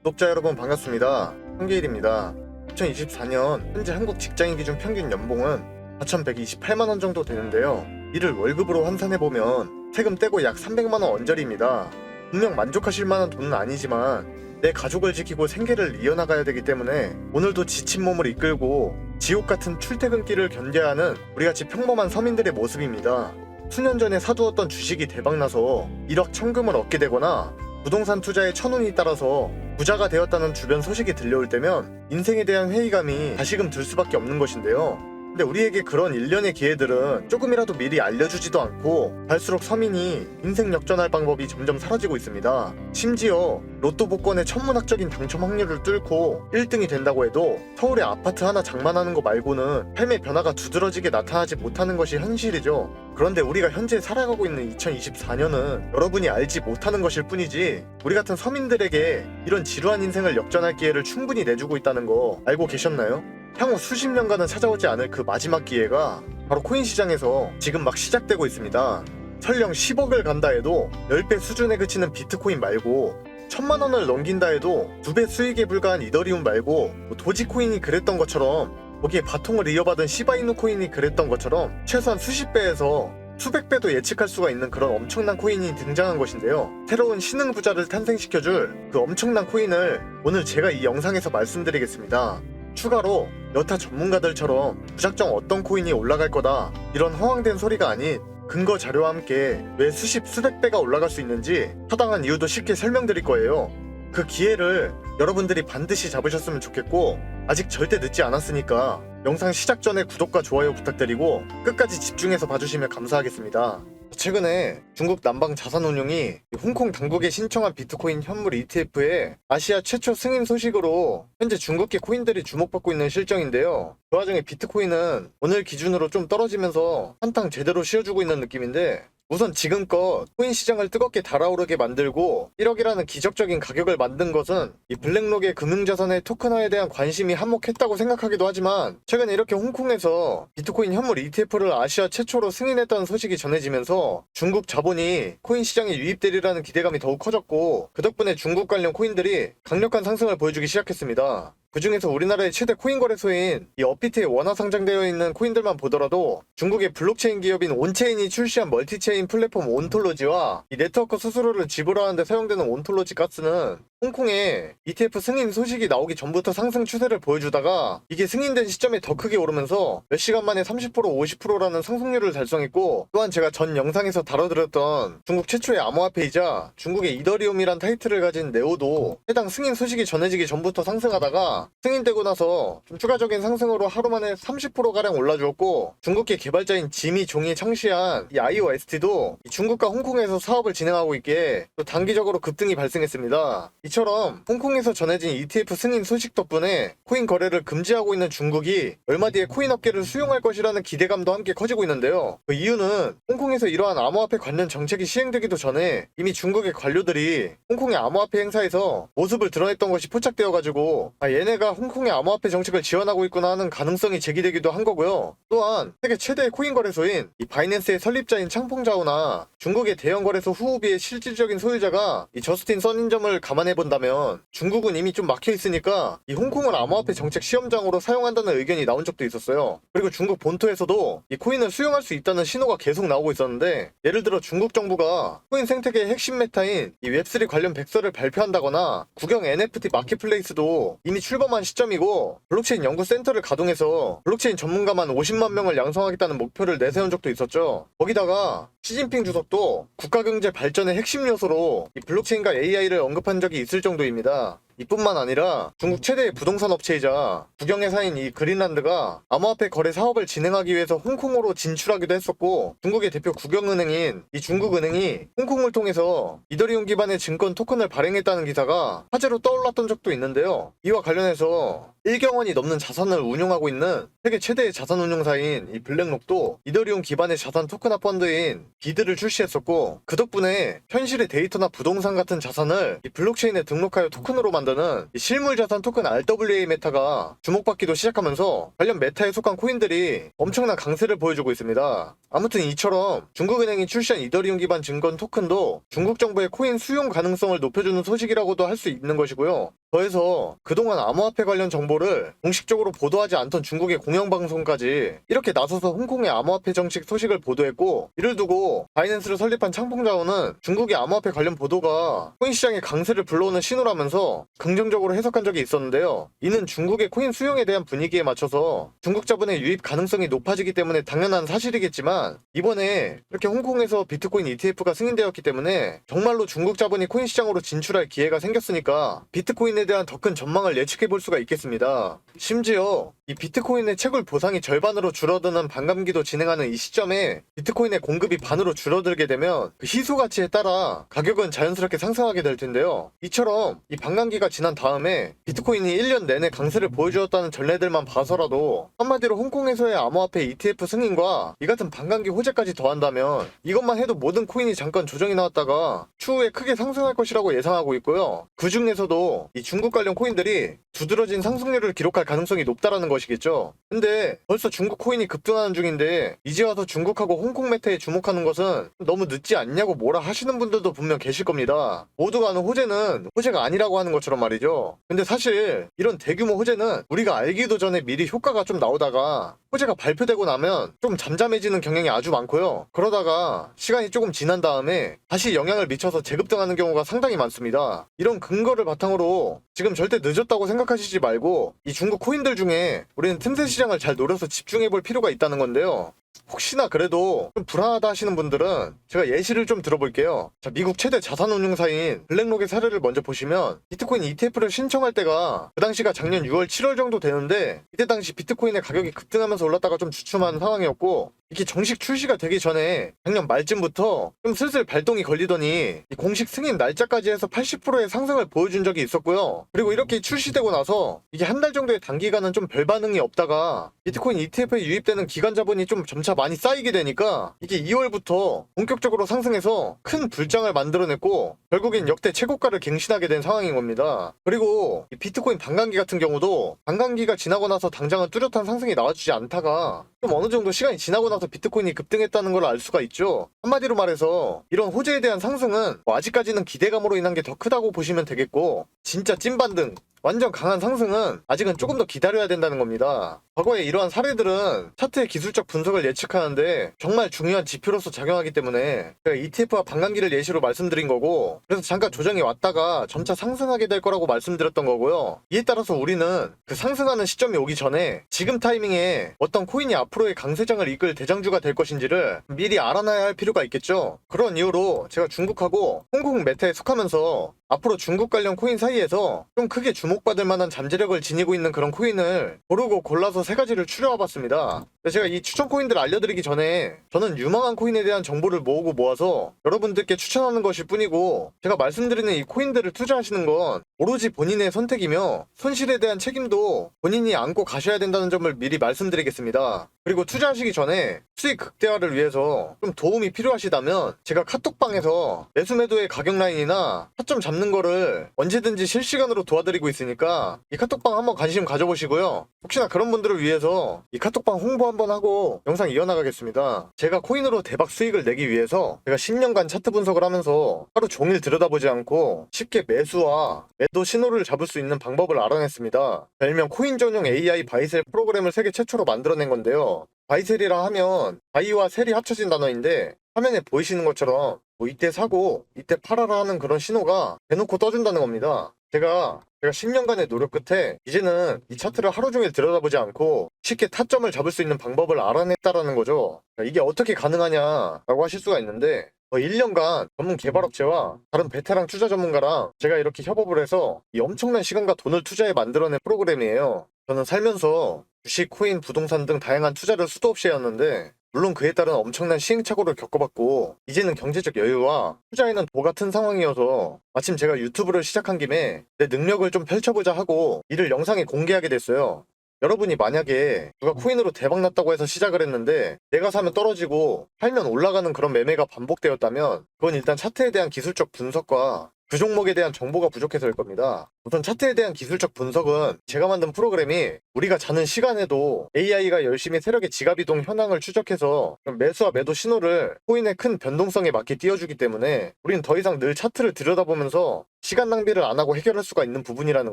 구독자 여러분 반갑습니다. 한계일입니다. 2024년 현재 한국 직장인 기준 평균 연봉은 4,128만원 정도 되는데요. 이를 월급으로 환산해보면 세금 떼고 약 300만원 언저리입니다. 분명 만족하실 만한 돈은 아니지만 내 가족을 지키고 생계를 이어나가야 되기 때문에 오늘도 지친 몸을 이끌고 지옥 같은 출퇴근길을 견뎌야 하는 우리같이 평범한 서민들의 모습입니다. 수년 전에 사두었던 주식이 대박나서 1억 천금을 얻게 되거나 부동산 투자에 천운이 따라서 부자가 되었다는 주변 소식이 들려올 때면 인생에 대한 회의감이 다시금 들 수밖에 없는 것인데요. 근데 우리에게 그런 일련의 기회들은 조금이라도 미리 알려주지도 않고 갈수록 서민이 인생 역전할 방법이 점점 사라지고 있습니다. 심지어 로또 복권의 천문학적인 당첨 확률을 뚫고 1등이 된다고 해도 서울에 아파트 하나 장만하는 거 말고는 삶의 변화가 두드러지게 나타나지 못하는 것이 현실이죠. 그런데 우리가 현재 살아가고 있는 2024년은 여러분이 알지 못하는 것일 뿐이지 우리 같은 서민들에게 이런 지루한 인생을 역전할 기회를 충분히 내주고 있다는 거 알고 계셨나요? 향후 수십 년간은 찾아오지 않을 그 마지막 기회가 바로 코인 시장에서 지금 막 시작되고 있습니다. 설령 10억을 간다 해도 10배 수준에 그치는 비트코인 말고 1000만원을 넘긴다 해도 2배 수익에 불과한 이더리움 말고 도지코인이 그랬던 것처럼 거기에 바통을 이어받은 시바이누 코인이 그랬던 것처럼 최소한 수십 배에서 수백 배도 예측할 수가 있는 그런 엄청난 코인이 등장한 것인데요. 새로운 신흥 부자를 탄생시켜줄 그 엄청난 코인을 오늘 제가 이 영상에서 말씀드리겠습니다. 추가로 여타 전문가들처럼 무작정 어떤 코인이 올라갈 거다 이런 허황된 소리가 아닌 근거 자료와 함께 왜 수십 수백 배가 올라갈 수 있는지 타당한 이유도 쉽게 설명드릴 거예요. 그 기회를 여러분들이 반드시 잡으셨으면 좋겠고 아직 절대 늦지 않았으니까 영상 시작 전에 구독과 좋아요 부탁드리고 끝까지 집중해서 봐주시면 감사하겠습니다. 최근에 중국 남방 자산운용이 홍콩 당국에 신청한 비트코인 현물 ETF의 아시아 최초 승인 소식으로 현재 중국계 코인들이 주목받고 있는 실정인데요. 그 와중에 비트코인은 오늘 기준으로 좀 떨어지면서 한탕 제대로 쉬어주고 있는 느낌인데 우선 지금껏 코인 시장을 뜨겁게 달아오르게 만들고 1억이라는 기적적인 가격을 만든 것은 이 블랙록의 금융자산의 토큰화에 대한 관심이 한몫했다고 생각하기도 하지만 최근에 이렇게 홍콩에서 비트코인 현물 ETF를 아시아 최초로 승인했다는 소식이 전해지면서 중국 자본이 코인 시장에 유입되리라는 기대감이 더욱 커졌고 그 덕분에 중국 관련 코인들이 강력한 상승을 보여주기 시작했습니다. 그 중에서 우리나라의 최대 코인 거래소인 이 업비트에 원화 상장되어 있는 코인들만 보더라도 중국의 블록체인 기업인 온체인이 출시한 멀티체인 플랫폼 온톨로지와 이 네트워크 수수료를 지불하는데 사용되는 온톨로지 가스는 홍콩에 ETF 승인 소식이 나오기 전부터 상승 추세를 보여주다가 이게 승인된 시점에 더 크게 오르면서 몇 시간 만에 30% 50%라는 상승률을 달성했고 또한 제가 전 영상에서 다뤄드렸던 중국 최초의 암호화폐이자 중국의 이더리움이란 타이틀을 가진 네오도 해당 승인 소식이 전해지기 전부터 상승하다가 승인되고 나서 좀 추가적인 상승으로 하루 만에 30%가량 올라주었고 중국계 개발자인 지미 종이 창시한 이 IOST도 중국과 홍콩에서 사업을 진행하고 있기에 또 단기적으로 급등이 발생했습니다. 이처럼 홍콩에서 전해진 ETF 승인 소식 덕분에 코인 거래를 금지하고 있는 중국이 얼마 뒤에 코인 업계를 수용할 것이라는 기대감도 함께 커지고 있는데요. 그 이유는 홍콩에서 이러한 암호화폐 관련 정책이 시행되기도 전에 이미 중국의 관료들이 홍콩의 암호화폐 행사에서 모습을 드러냈던 것이 포착되어가지고 얘네가 홍콩의 암호화폐 정책을 지원하고 있구나 하는 가능성이 제기되기도 한 거고요. 또한 세계 최대의 코인 거래소인 이 바이낸스의 설립자인 창펑자오나 중국의 대형 거래소 후오비의 실질적인 소유자가 이 저스틴 써닌점을 감안해본다면 중국은 이미 좀 막혀있으니까 이 홍콩을 암호화폐 정책 시험장으로 사용한다는 의견이 나온 적도 있었어요. 그리고 중국 본토에서도 이 코인을 수용할 수 있다는 신호가 계속 나오고 있었는데 예를 들어 중국 정부가 코인 생태계의 핵심 메타인 이 웹3 관련 백서를 발표한다거나 국영 NFT 마켓플레이스도 이미 출범한 시점이고 블록체인 연구센터를 가동해서 블록체인 전문가만 50만 명을 양성하겠다는 목표를 내세운 적도 있었죠. 거기다가 시진핑 주석도 국가경제 발전의 핵심 요소로 이 블록체인과 AI를 언급한 적이 있을 정도입니다. 이뿐만 아니라 중국 최대의 부동산 업체이자 국영회사인 이 그린란드가 암호화폐 거래 사업을 진행하기 위해서 홍콩으로 진출하기도 했었고 중국의 대표 국영은행인 이 중국은행이 홍콩을 통해서 이더리움 기반의 증권 토큰을 발행했다는 기사가 화제로 떠올랐던 적도 있는데요. 이와 관련해서 1경 원이 넘는 자산을 운용하고 있는 세계 최대의 자산 운용사인 이 블랙록도 이더리움 기반의 자산 토큰화 펀드인 비드를 출시했었고 그 덕분에 현실의 데이터나 부동산 같은 자산을 이 블록체인에 등록하여 토큰으로 만드는 이 실물 자산 토큰 RWA 메타가 주목받기도 시작하면서 관련 메타에 속한 코인들이 엄청난 강세를 보여주고 있습니다. 아무튼 이처럼 중국은행이 출시한 이더리움 기반 증권 토큰도 중국 정부의 코인 수용 가능성을 높여주는 소식이라고도 할 수 있는 것이고요. 더해서 그동안 암호화폐 관련 정보를 공식적으로 보도하지 않던 중국의 공영방송까지 이렇게 나서서 홍콩의 암호화폐 정책 소식을 보도했고, 이를 두고 바이낸스를 설립한 창펑자오는 중국의 암호화폐 관련 보도가 코인 시장의 강세를 불러오는 신호라면서 긍정적으로 해석한 적이 있었는데요. 이는 중국의 코인 수용에 대한 분위기에 맞춰서 중국 자본의 유입 가능성이 높아지기 때문에 당연한 사실이겠지만, 이번에 이렇게 홍콩에서 비트코인 ETF가 승인되었기 때문에 정말로 중국 자본이 코인 시장으로 진출할 기회가 생겼으니까 비트코인에 대한 더 큰 전망을 예측해 볼 수가 있겠습니다. 심지어 이 비트코인의 채굴 보상이 절반으로 줄어드는 반감기도 진행하는 이 시점에 비트코인의 공급이 반으로 줄어들게 되면 그 희소 가치에 따라 가격은 자연스럽게 상승하게 될 텐데요. 이처럼 이 반감기가 지난 다음에 비트코인이 1년 내내 강세를 보여주었다는 전례들만 봐서라도 한마디로 홍콩에서의 암호화폐 ETF 승인과 이 같은 반감기 호재까지 더한다면 이것만 해도 모든 코인이 잠깐 조정이 나왔다가 추후에 크게 상승할 것이라고 예상하고 있고요. 그 중에서도 이 중국 관련 코인들이 두드러진 상승률을 기록할 가능성이 높다라는 것이겠죠. 근데 벌써 중국 코인이 급등하는 중인데 이제 와서 중국하고 홍콩 메타에 주목하는 것은 너무 늦지 않냐고 뭐라 하시는 분들도 분명 계실 겁니다. 모두가 아는 호재는 호재가 아니라고 하는 것처럼 말이죠. 근데 사실 이런 대규모 호재는 우리가 알기도 전에 미리 효과가 좀 나오다가 호재가 발표되고 나면 좀 잠잠해지는 경향이 아주 많고요. 그러다가 시간이 조금 지난 다음에 다시 영향을 미쳐서 재급등하는 경우가 상당히 많습니다. 이런 근거를 바탕으로 지금 절대 늦었다고 생각하시지 말고 이 중국 코인들 중에 우리는 틈새 시장을 잘 노려서 집중해 볼 필요가 있다는 건데요. 혹시나 그래도 좀 불안하다 하시는 분들은 제가 예시를 좀 들어볼게요. 자, 미국 최대 자산운용사인 블랙록의 사례를 먼저 보시면 비트코인 ETF를 신청할 때가 그 당시가 작년 6월 7월 정도 되는데 이때 당시 비트코인의 가격이 급등하면서 올랐다가 좀 주춤한 상황이었고, 이게 정식 출시가 되기 전에 작년 말쯤부터 좀 슬슬 발동이 걸리더니 이 공식 승인 날짜까지 해서 80%의 상승을 보여준 적이 있었고요. 그리고 이렇게 출시되고 나서 이게 한 달 정도의 단기간은 좀 별 반응이 없다가 비트코인 ETF에 유입되는 기관 자본이 좀 점차 많이 쌓이게 되니까 이게 2월부터 본격적으로 상승해서 큰 불장을 만들어냈고 결국엔 역대 최고가를 갱신하게 된 상황인 겁니다. 그리고 이 비트코인 반감기 같은 경우도 반감기가 지나고 나서 당장은 뚜렷한 상승이 나와주지 않다가 좀 어느 정도 시간이 지나고 나서 비트코인이 급등했다는 걸 알 수가 있죠. 한마디로 말해서 이런 호재에 대한 상승은 뭐 아직까지는 기대감으로 인한 게 더 크다고 보시면 되겠고, 진짜 찐반등 완전 강한 상승은 아직은 조금 더 기다려야 된다는 겁니다. 과거에 이러한 사례들은 차트의 기술적 분석을 예측하는데 정말 중요한 지표로서 작용하기 때문에 제가 ETF와 반감기를 예시로 말씀드린 거고, 그래서 잠깐 조정이 왔다가 점차 상승하게 될 거라고 말씀드렸던 거고요. 이에 따라서 우리는 그 상승하는 시점이 오기 전에 지금 타이밍에 어떤 코인이 앞으로의 강세장을 이끌 대장주가 될 것인지를 미리 알아놔야 할 필요가 있겠죠. 그런 이유로 제가 중국하고 홍콩 메타에 속하면서 앞으로 중국 관련 코인 사이에서 좀 크게 주목받을 만한 잠재력을 지니고 있는 그런 코인을 고르고 골라서 세 가지를 추려와 봤습니다. 제가 이 추천 코인들을 알려드리기 전에 저는 유망한 코인에 대한 정보를 모으고 모아서 여러분들께 추천하는 것일 뿐이고, 제가 말씀드리는 이 코인들을 투자하시는 건 오로지 본인의 선택이며 손실에 대한 책임도 본인이 안고 가셔야 된다는 점을 미리 말씀드리겠습니다. 그리고 투자하시기 전에 수익 극대화를 위해서 좀 도움이 필요하시다면 제가 카톡방에서 매수 매도의 가격 라인이나 타점 잡는 거를 언제든지 실시간으로 도와드리고 있으니까 이 카톡방 한번 관심 가져보시고요. 혹시나 그런 분들을 위해서 이 카톡방 홍보 한번 하고 영상 이어나가겠습니다. 제가 코인으로 대박 수익을 내기 위해서 제가 10년간 차트 분석을 하면서 하루 종일 들여다보지 않고 쉽게 매수와 매도 신호를 잡을 수 있는 방법을 알아냈습니다. 일명 코인 전용 AI 바이셀 프로그램을 세계 최초로 만들어낸 건데요. 바이셀이라 하면 바이와 셀이 합쳐진 단어인데 화면에 보이시는 것처럼 뭐 이때 사고 이때 팔아라 하는 그런 신호가 대놓고 떠준다는 겁니다. 제가 10년간의 노력 끝에 이제는 이 차트를 하루 종일 들여다보지 않고 쉽게 타점을 잡을 수 있는 방법을 알아냈다라는 거죠. 이게 어떻게 가능하냐라고 하실 수가 있는데 1년간 전문 개발업체와 다른 베테랑 투자 전문가랑 제가 이렇게 협업을 해서 이 엄청난 시간과 돈을 투자해 만들어낸 프로그램이에요. 저는 살면서 주식, 코인, 부동산 등 다양한 투자를 수도 없이 해왔는데 물론 그에 따른 엄청난 시행착오를 겪어봤고 이제는 경제적 여유와 투자에는 도 같은 상황이어서 마침 제가 유튜브를 시작한 김에 내 능력을 좀 펼쳐보자 하고 이를 영상에 공개하게 됐어요. 여러분이 만약에 누가 코인으로 대박났다고 해서 시작을 했는데 내가 사면 떨어지고 팔면 올라가는 그런 매매가 반복되었다면 그건 일단 차트에 대한 기술적 분석과 그 종목에 대한 정보가 부족해서일 겁니다. 우선 차트에 대한 기술적 분석은 제가 만든 프로그램이 우리가 자는 시간에도 AI가 열심히 세력의 지갑이동 현황을 추적해서 매수와 매도 신호를 코인의 큰 변동성에 맞게 띄워주기 때문에 우리는 더 이상 늘 차트를 들여다보면서 시간 낭비를 안 하고 해결할 수가 있는 부분이라는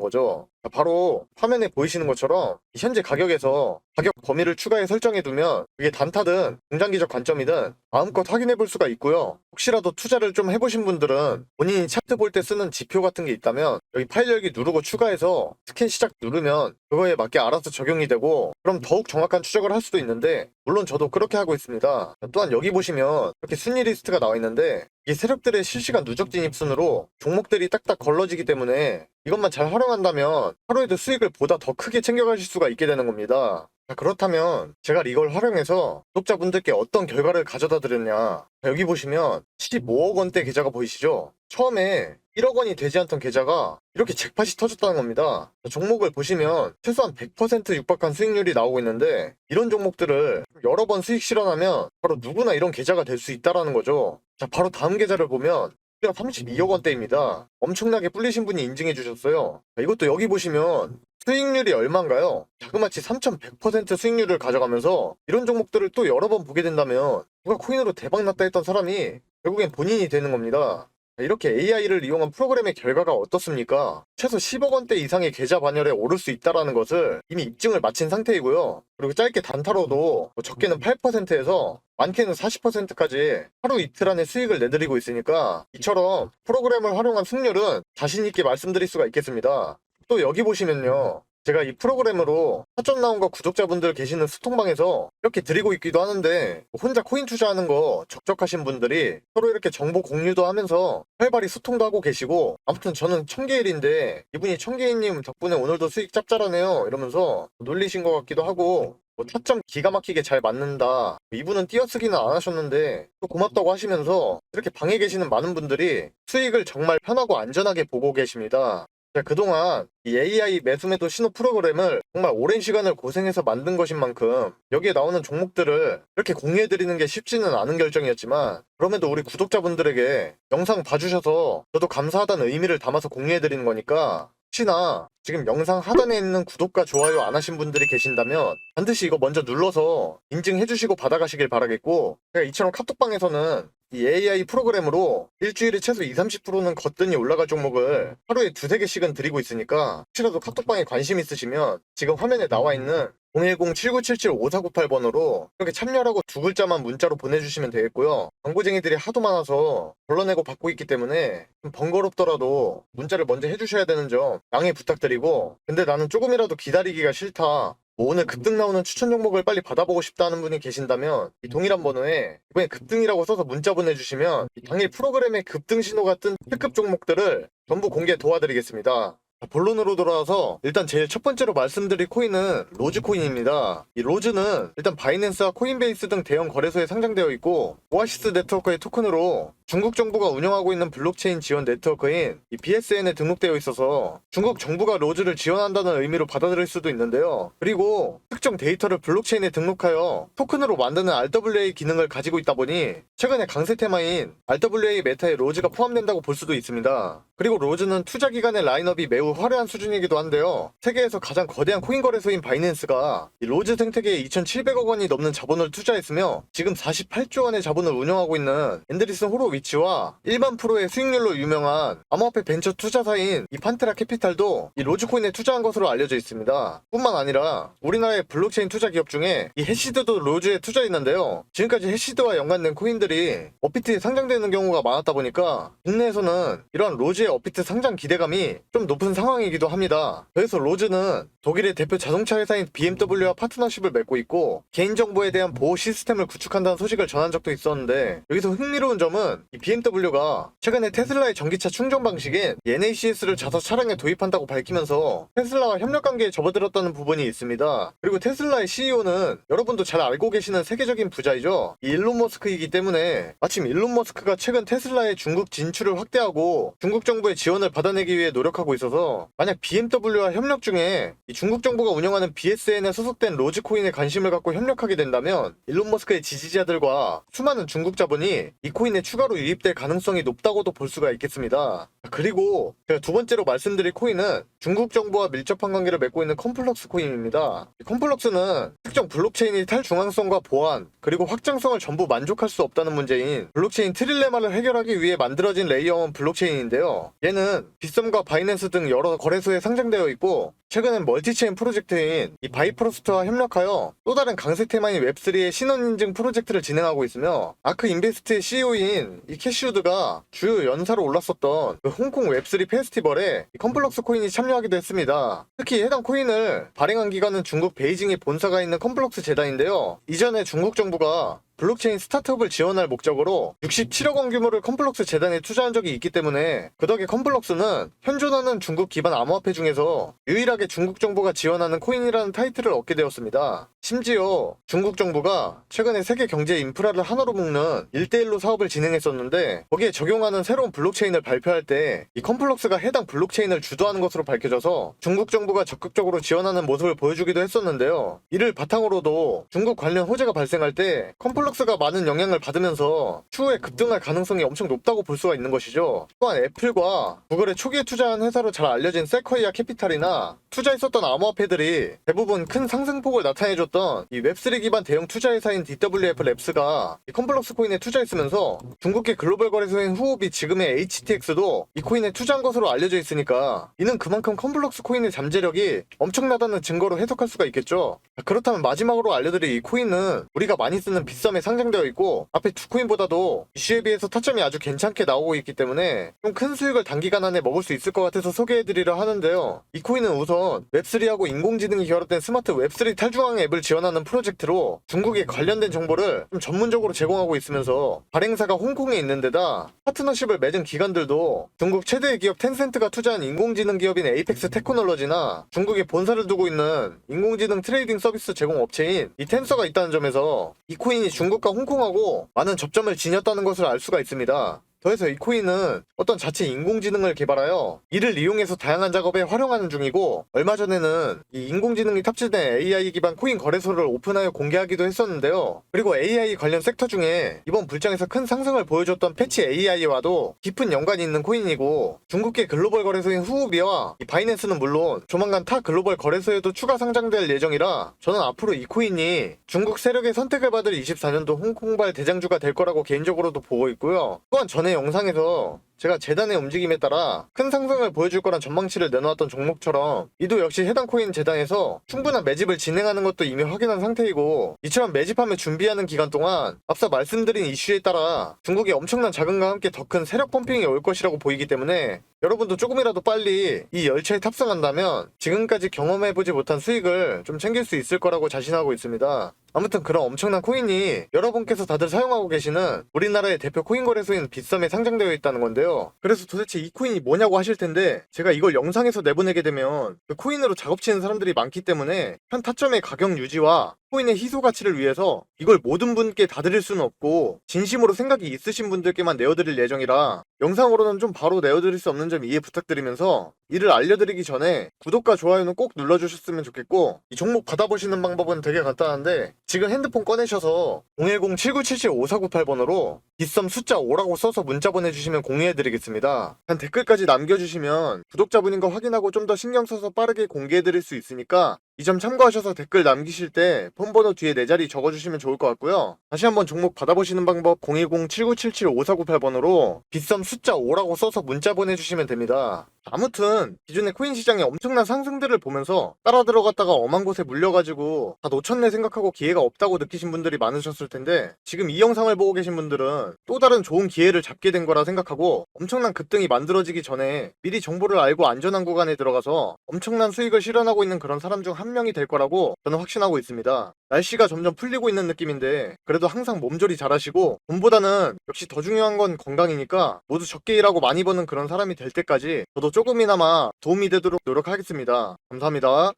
거죠. 바로 화면에 보이시는 것처럼 현재 가격에서 가격 범위를 추가해 설정해두면 그게 단타든 중장기적 관점이든 마음껏 확인해 볼 수가 있고요. 혹시라도 투자를 좀 해보신 분들은 본인이 차트 볼 때 쓰는 지표 같은 게 있다면 여기 파일 열기 누르고 추가해서 스캔 시작 누르면 그거에 맞게 알아서 적용이 되고 그럼 더욱 정확한 추적을 할 수도 있는데 물론 저도 그렇게 하고 있습니다. 또한 여기 보시면 이렇게 순위 리스트가 나와 있는데 이 세력들의 실시간 누적 진입 순으로 종목들이 딱딱 걸러지기 때문에 이것만 잘 활용한다면 하루에도 수익을 보다 더 크게 챙겨가실 수가 있게 되는 겁니다. 자, 그렇다면 제가 이걸 활용해서 구독자분들께 어떤 결과를 가져다 드렸냐. 여기 보시면 15억 원대 계좌가 보이시죠? 처음에 1억 원이 되지 않던 계좌가 이렇게 잭팟이 터졌다는 겁니다. 종목을 보시면 최소한 100% 육박한 수익률이 나오고 있는데 이런 종목들을 여러 번 수익 실현하면 바로 누구나 이런 계좌가 될 수 있다는 거죠. 자, 바로 다음 계좌를 보면 32억 원대입니다. 엄청나게 불리신 분이 인증해 주셨어요. 자, 이것도 여기 보시면 수익률이 얼마인가요? 자그마치 3100% 수익률을 가져가면서 이런 종목들을 또 여러 번 보게 된다면 누가 코인으로 대박 났다 했던 사람이 결국엔 본인이 되는 겁니다. 이렇게 AI를 이용한 프로그램의 결과가 어떻습니까? 최소 10억 원대 이상의 계좌 반열에 오를 수 있다는 것을 이미 입증을 마친 상태이고요. 그리고 짧게 단타로도 적게는 8%에서 많게는 40%까지 하루 이틀 안에 수익을 내드리고 있으니까 이처럼 프로그램을 활용한 승률은 자신있게 말씀드릴 수가 있겠습니다. 또 여기 보시면요. 제가 이 프로그램으로 사전 나온 거 구독자분들 계시는 스톡방에서 이렇게 드리고 있기도 하는데 혼자 코인 투자하는 거 적적하신 분들이 서로 이렇게 정보 공유도 하면서 활발히 소통도 하고 계시고 아무튼 저는 청개일인데 이분이 청개일님 덕분에 오늘도 수익 짭짤하네요 이러면서 놀리신 것 같기도 하고 타점 기가 막히게 잘 맞는다. 이분은 띄어쓰기는 안 하셨는데 또 고맙다고 하시면서 이렇게 방에 계시는 많은 분들이 수익을 정말 편하고 안전하게 보고 계십니다. 그동안 이 AI 매수매도 신호 프로그램을 정말 오랜 시간을 고생해서 만든 것인 만큼 여기에 나오는 종목들을 이렇게 공유해드리는 게 쉽지는 않은 결정이었지만 그럼에도 우리 구독자분들에게 영상 봐주셔서 저도 감사하다는 의미를 담아서 공유해드리는 거니까 혹시나 지금 영상 하단에 있는 구독과 좋아요 안 하신 분들이 계신다면 반드시 이거 먼저 눌러서 인증해주시고 받아가시길 바라겠고 제가 이처럼 카톡방에서는 이 AI 프로그램으로 일주일에 최소 20-30%는 거뜬히 올라갈 종목을 하루에 2-3개씩은 드리고 있으니까 혹시라도 카톡방에 관심 있으시면 지금 화면에 나와 있는 010-7977-5498번으로 이렇게 참여라고 두 글자만 문자로 보내주시면 되겠고요. 광고쟁이들이 하도 많아서 걸러내고 받고 있기 때문에 좀 번거롭더라도 문자를 먼저 해주셔야 되는 점 양해 부탁드리고 근데 나는 조금이라도 기다리기가 싫다. 오늘 급등 나오는 추천 종목을 빨리 받아보고 싶다는 분이 계신다면 이 동일한 번호에 이번에 급등이라고 써서 문자 보내주시면 당일 프로그램의 급등 신호가 뜬 특급 종목들을 전부 공개 도와드리겠습니다. 본론으로 돌아와서 일단 제일 첫 번째로 말씀드릴 코인은 로즈코인입니다. 이 로즈는 일단 바이낸스와 코인베이스 등 대형 거래소에 상장되어 있고 오아시스 네트워크의 토큰으로 중국 정부가 운영하고 있는 블록체인 지원 네트워크인 이 BSN에 등록되어 있어서 중국 정부가 로즈를 지원한다는 의미로 받아들일 수도 있는데요. 그리고 특정 데이터를 블록체인에 등록하여 토큰으로 만드는 RWA 기능을 가지고 있다 보니 최근에 강세 테마인 RWA 메타에 로즈가 포함된다고 볼 수도 있습니다. 그리고 로즈는 투자 기관의 라인업이 매우 화려한 수준이기도 한데요. 세계에서 가장 거대한 코인 거래소인 바이낸스가 이 로즈 생태계에 2,700억 원이 넘는 자본을 투자했으며 지금 48조 원의 자본을 운영하고 있는 앤드리슨 호로위치와 1만 프로의 수익률로 유명한 암호화폐 벤처 투자사인 이 판테라 캐피탈도 이 로즈코인에 투자한 것으로 알려져 있습니다. 뿐만 아니라 우리나라의 블록체인 투자 기업 중에 이 해시드도 로즈에 투자했는데요. 지금까지 해시드와 연관된 코인들이 업비트에 상장되는 경우가 많았다 보니까 국내에서는 이러한 로즈의 업비트 상장 기대감이 좀 높은 상황이기도 합니다. 그래서 로즈는 독일의 대표 자동차 회사인 BMW와 파트너십을 맺고 있고 개인정보에 대한 보호 시스템을 구축한다는 소식을 전한 적도 있었는데 여기서 흥미로운 점은 이 BMW가 최근에 테슬라의 전기차 충전 방식인 NACS를 자사 차량에 도입한다고 밝히면서 테슬라와 협력 관계에 접어들었다는 부분이 있습니다. 그리고 테슬라의 CEO는 여러분도 잘 알고 계시는 세계적인 부자이죠. 이 일론 머스크이기 때문에 마침 일론 머스크가 최근 테슬라의 중국 진출을 확대하고 중국 정부의 지원을 받아내기 위해 노력하고 있어서 있는데요. 만약 BMW와 협력 중에 이 중국 정부가 운영하는 BSN에 소속된 로즈코인에 관심을 갖고 협력하게 된다면 일론 머스크의 지지자들과 수많은 중국 자본이 이 코인에 추가로 유입될 가능성이 높다고도 볼 수가 있겠습니다. 그리고 제가 두 번째로 말씀드릴 코인은 중국 정부와 밀접한 관계를 맺고 있는 컴플럭스 코인입니다. 이 컴플럭스는 특정 블록체인의 탈중앙성과 보안 그리고 확장성을 전부 만족할 수 없다는 문제인 블록체인 트릴레마를 해결하기 위해 만들어진 레이어 1 블록체인인데요. 얘는 빗썸과 바이낸스 등 여러 거래소에 상장되어 있고 최근엔 멀티체인 프로젝트인 이 바이프로스트와 협력하여 또 다른 강세 테마인 웹3의 신원 인증 프로젝트를 진행하고 있으며 아크 인베스트의 CEO인 이 캐시우드가 주요 연사로 올랐었던 그 홍콩 웹3 페스티벌에 이 컴플럭스 코인이 참여하기도 했습니다. 특히 해당 코인을 발행한 기관은 중국 베이징에 본사가 있는 컴플럭스 재단인데요. 이전에 중국 정부가 블록체인 스타트업을 지원할 목적으로 67억 원 규모를 컴플럭스 재단에 투자한 적이 있기 때문에 그 덕에 컴플럭스는 현존하는 중국 기반 암호화폐 중에서 유일하게 중국 정부가 지원하는 코인이라는 타이틀을 얻게 되었습니다. 심지어 중국 정부가 최근에 세계 경제 인프라를 하나로 묶는 1대1로 사업을 진행했었는데 거기에 적용하는 새로운 블록체인을 발표할 때 이 컴플럭스가 해당 블록체인을 주도하는 것으로 밝혀져서 중국 정부가 적극적으로 지원하는 모습을 보여주기도 했었는데요. 이를 바탕으로도 중국 관련 호재가 발생할 때 컴플럭스가 많은 영향을 받으면서 추후에 급등할 가능성이 엄청 높다고 볼 수가 있는 것이죠. 또한 애플과 구글의 초기에 투자한 회사로 잘 알려진 세쿼이아 캐피탈이나 투자했었던 암호화폐들이 대부분 큰 상승폭을 나타내줬던 이 웹3 기반 대형 투자회사인 DWF 랩스가 이 컴플럭스 코인에 투자했으면서 중국계 글로벌 거래소인 후오비 지금의 HTX도 이 코인에 투자한 것으로 알려져 있으니까 이는 그만큼 컴플럭스 코인의 잠재력이 엄청나다는 증거로 해석할 수가 있겠죠. 그렇다면 마지막으로 알려드릴 이 코인은 우리가 많이 쓰는 빗썸에 상장되어 있고 앞에 두 코인보다도 이슈에 비해서 타점이 아주 괜찮게 나오고 있기 때문에 좀 큰 수익을 단기간 안에 먹을 수 있을 것 같아서 소개해드리려 하는데요. 이 코인은 우선 웹3하고 인공지능이 결합된 스마트 웹3 탈중앙 앱을 지원하는 프로젝트로 중국에 관련된 정보를 좀 전문적으로 제공하고 있으면서 발행사가 홍콩에 있는 데다 파트너십을 맺은 기관들도 중국 최대의 기업 텐센트가 투자한 인공지능 기업인 에이펙스 테크놀로지나 중국에 본사를 두고 있는 인공지능 트레이딩 서비스 제공 업체인 이 텐서가 있다는 점에서 이 코인이 중국과 홍콩하고 많은 접점을 지녔다는 것을 알 수가 있습니다. 더해서 이 코인은 어떤 자체 인공지능을 개발하여 이를 이용해서 다양한 작업에 활용하는 중이고 얼마 전에는 이 인공지능이 탑재된 AI 기반 코인 거래소를 오픈하여 공개하기도 했었는데요. 그리고 AI 관련 섹터 중에 이번 불장에서 큰 상승을 보여줬던 패치 AI와도 깊은 연관이 있는 코인이고 중국계 글로벌 거래소인 후오비와 이 바이낸스는 물론 조만간 타 글로벌 거래소에도 추가 상장될 예정이라 저는 앞으로 이 코인이 중국 세력의 선택을 받을 24년도 홍콩발 대장주가 될 거라고 개인적으로도 보고 있고요. 또한 전에 영상에서 제가 재단의 움직임에 따라 큰 상승을 보여줄 거란 전망치를 내놓았던 종목처럼 이도 역시 해당 코인 재단에서 충분한 매집을 진행하는 것도 이미 확인한 상태이고 이처럼 매집함을 준비하는 기간 동안 앞서 말씀드린 이슈에 따라 중국의 엄청난 자금과 함께 더 큰 세력 펌핑이 올 것이라고 보이기 때문에 여러분도 조금이라도 빨리 이 열차에 탑승한다면 지금까지 경험해보지 못한 수익을 좀 챙길 수 있을 거라고 자신하고 있습니다. 아무튼 그런 엄청난 코인이 여러분께서 다들 사용하고 계시는 우리나라의 대표 코인 거래소인 빗썸에 상장되어 있다는 건데요. 그래서 도대체 이 코인이 뭐냐고 하실 텐데 제가 이걸 영상에서 내보내게 되면 그 코인으로 작업치는 사람들이 많기 때문에 현 타점의 가격 유지와 코인의 희소 가치를 위해서 이걸 모든 분께 다 드릴 수는 없고 진심으로 생각이 있으신 분들께만 내어드릴 예정이라 영상으로는 좀 바로 내어드릴 수 없는 점 이해 부탁드리면서 이를 알려드리기 전에 구독과 좋아요는 꼭 눌러주셨으면 좋겠고 이 종목 받아보시는 방법은 되게 간단한데 지금 핸드폰 꺼내셔서 010-7977-5498번으로 빗썸 숫자 5라고 써서 문자 보내주시면 공유해드리겠습니다. 한 댓글까지 남겨주시면 구독자분인 거 확인하고 좀 더 신경 써서 빠르게 공개해드릴 수 있으니까 이 점 참고하셔서 댓글 남기실 때 폰번호 뒤에 내 자리 적어주시면 좋을 것 같고요. 다시 한번 종목 받아보시는 방법 010-7977-5498번으로 빗썸 숫자 5라고 써서 문자 보내주시면 됩니다. 아무튼 기존의 코인 시장의 엄청난 상승들을 보면서 따라 들어갔다가 엄한 곳에 물려가지고 다 놓쳤네 생각하고 기회가 없다고 느끼신 분들이 많으셨을 텐데 지금 이 영상을 보고 계신 분들은 또 다른 좋은 기회를 잡게 된 거라 생각하고 엄청난 급등이 만들어지기 전에 미리 정보를 알고 안전한 구간에 들어가서 엄청난 수익을 실현하고 있는 그런 사람 중 한 명이 될 거라고 저는 확신하고 있습니다. 날씨가 점점 풀리고 있는 느낌인데 그래도 항상 몸조리 잘하시고 돈보다는 역시 더 중요한 건 건강이니까 모두 적게 일하고 많이 버는 그런 사람이 될 때까지 저도 조금이나마 도움이 되도록 노력하겠습니다. 감사합니다.